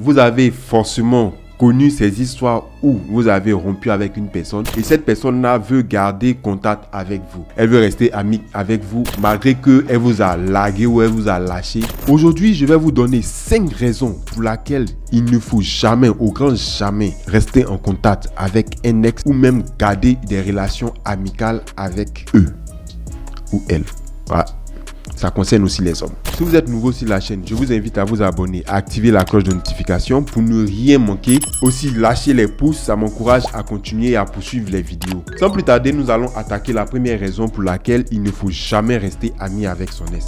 vous avez forcément connu ces histoires où vous avez rompu avec une personne et cette personne-là veut garder contact avec vous. Elle veut rester amie avec vous malgré qu'elle vous a largué ou elle vous a lâché. Aujourd'hui, je vais vous donner 5 raisons pour lesquelles il ne faut jamais, au grand jamais, rester en contact avec un ex ou même garder des relations amicales avec eux ou elle. Voilà. Ça concerne aussi les hommes. Si vous êtes nouveau sur la chaîne, je vous invite à vous abonner, à activer la cloche de notification pour ne rien manquer. Aussi, lâchez les pouces, ça m'encourage à continuer à poursuivre les vidéos. Sans plus tarder, nous allons attaquer la première raison pour laquelle il ne faut jamais rester ami avec son ex.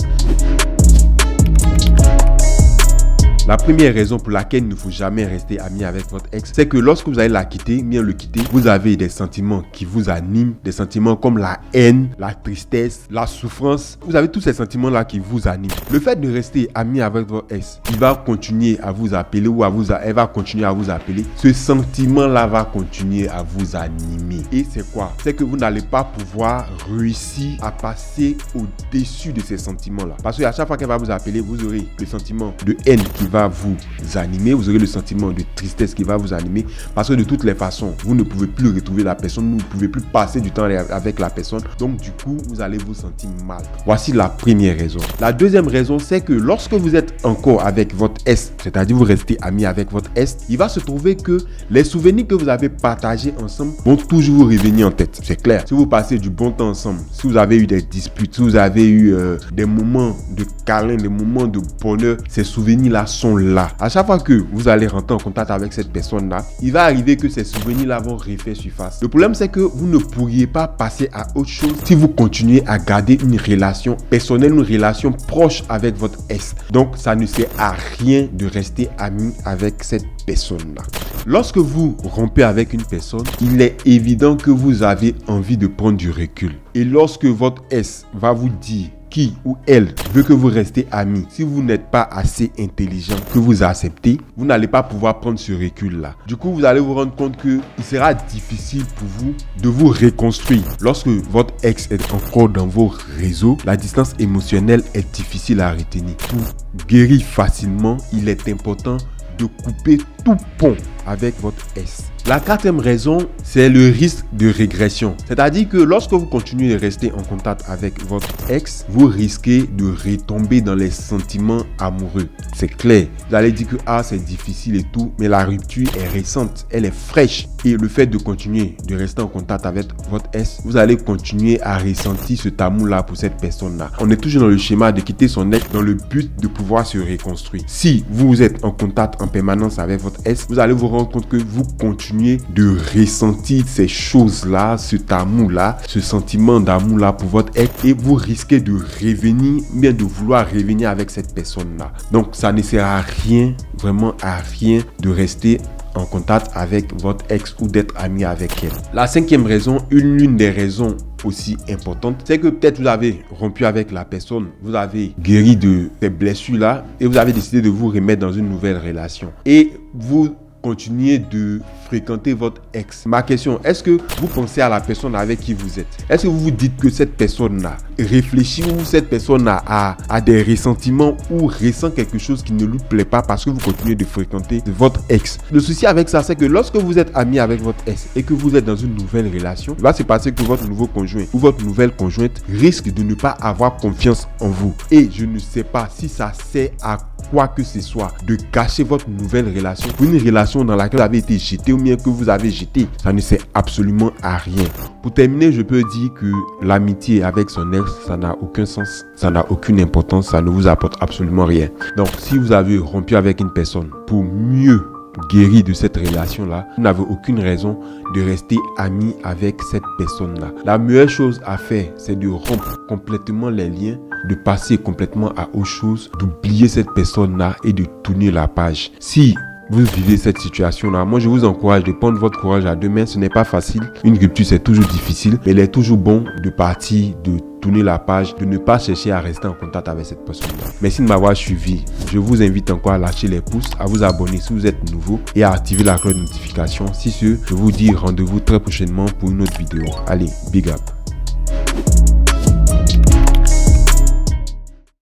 La première raison pour laquelle il ne faut jamais rester ami avec votre ex, c'est que lorsque vous allez la quitter, bien le quitter, vous avez des sentiments qui vous animent, des sentiments comme la haine, la tristesse, la souffrance. Vous avez tous ces sentiments-là qui vous animent. Le fait de rester ami avec votre ex, il va continuer à vous appeler ou elle va continuer à vous appeler. Ce sentiment-là va continuer à vous animer. Et c'est quoi? C'est que vous n'allez pas pouvoir réussir à passer au-dessus de ces sentiments-là. Parce qu'à chaque fois qu'elle va vous appeler, vous aurez le sentiment de haine qui va vous animer, vous aurez le sentiment de tristesse qui va vous animer parce que de toutes les façons, vous ne pouvez plus retrouver la personne, vous ne pouvez plus passer du temps avec la personne, donc du coup, vous allez vous sentir mal. Voici la première raison. La deuxième raison, c'est que lorsque vous êtes encore avec votre ex, c'est-à-dire vous restez ami avec votre ex, il va se trouver que les souvenirs que vous avez partagés ensemble vont toujours vous revenir en tête. C'est clair. Si vous passez du bon temps ensemble, si vous avez eu des disputes, si vous avez eu des moments de câlin, des moments de bonheur, ces souvenirs-là sont là. À chaque fois que vous allez rentrer en contact avec cette personne-là, il va arriver que ces souvenirs-là vont refaire surface. Le problème, c'est que vous ne pourriez pas passer à autre chose si vous continuez à garder une relation personnelle, une relation proche avec votre ex. Donc, ça ne sert à rien de rester ami avec cette personne-là. Lorsque vous rompez avec une personne, il est évident que vous avez envie de prendre du recul. Et lorsque votre ex va vous dire qui ou elle veut que vous restez amis, si vous n'êtes pas assez intelligent que vous acceptez, vous n'allez pas pouvoir prendre ce recul-là. Du coup, vous allez vous rendre compte qu'il sera difficile pour vous de vous reconstruire. Lorsque votre ex est encore dans vos réseaux, la distance émotionnelle est difficile à retenir. Pour guérir facilement, il est important de couper tout pont avec votre ex. La quatrième raison, c'est le risque de régression. C'est-à-dire que lorsque vous continuez de rester en contact avec votre ex, vous risquez de retomber dans les sentiments amoureux. C'est clair. Vous allez dire que c'est difficile et tout, mais la rupture est récente, elle est fraîche. Et le fait de continuer de rester en contact avec votre ex, vous allez continuer à ressentir cet amour-là pour cette personne-là. On est toujours dans le schéma de quitter son ex dans le but de pouvoir se reconstruire. Si vous êtes en contact en permanence avec votre ex, vous allez vous rendre compte que vous continuez de ressentir ces choses-là, cet amour-là, ce sentiment d'amour-là pour votre ex et vous risquez de revenir, bien de vouloir revenir avec cette personne-là. Donc, ça ne sert à rien, vraiment à rien de rester en contact avec votre ex ou d'être ami avec elle. La cinquième raison, l'une des raisons aussi importante, c'est que peut-être vous avez rompu avec la personne, vous avez guéri de ces blessures-là et vous avez décidé de vous remettre dans une nouvelle relation. Et vous continuez de fréquenter votre ex. Ma question, est-ce que vous pensez à la personne avec qui vous êtes? Est-ce que vous vous dites que cette personne-là réfléchit ou cette personne-là a des ressentiments ou ressent quelque chose qui ne lui plaît pas parce que vous continuez de fréquenter votre ex? Le souci avec ça, c'est que lorsque vous êtes ami avec votre ex et que vous êtes dans une nouvelle relation, il va se passer que votre nouveau conjoint ou votre nouvelle conjointe risque de ne pas avoir confiance en vous. Et je ne sais pas si ça sert à quoi que ce soit de cacher votre nouvelle relation pour une relation dans laquelle vous avez été jeté ou bien que vous avez jeté. Ça ne sert absolument à rien. Pour terminer, je peux dire que l'amitié avec son ex, ça n'a aucun sens, ça n'a aucune importance, ça ne vous apporte absolument rien. Donc, si vous avez rompu avec une personne pour mieux guérir de cette relation-là, vous n'avez aucune raison de rester ami avec cette personne-là. La meilleure chose à faire, c'est de rompre complètement les liens, de passer complètement à autre chose, d'oublier cette personne-là et de tourner la page. Si vous vivez cette situation-là, moi je vous encourage de prendre votre courage à deux mains. Ce n'est pas facile. Une rupture, c'est toujours difficile, mais il est toujours bon de partir, de tourner la page, de ne pas chercher à rester en contact avec cette personne-là. Merci de m'avoir suivi. Je vous invite encore à lâcher les pouces, à vous abonner si vous êtes nouveau et à activer la cloche de notification. Si ce, je vous dis rendez-vous très prochainement pour une autre vidéo. Allez, big up.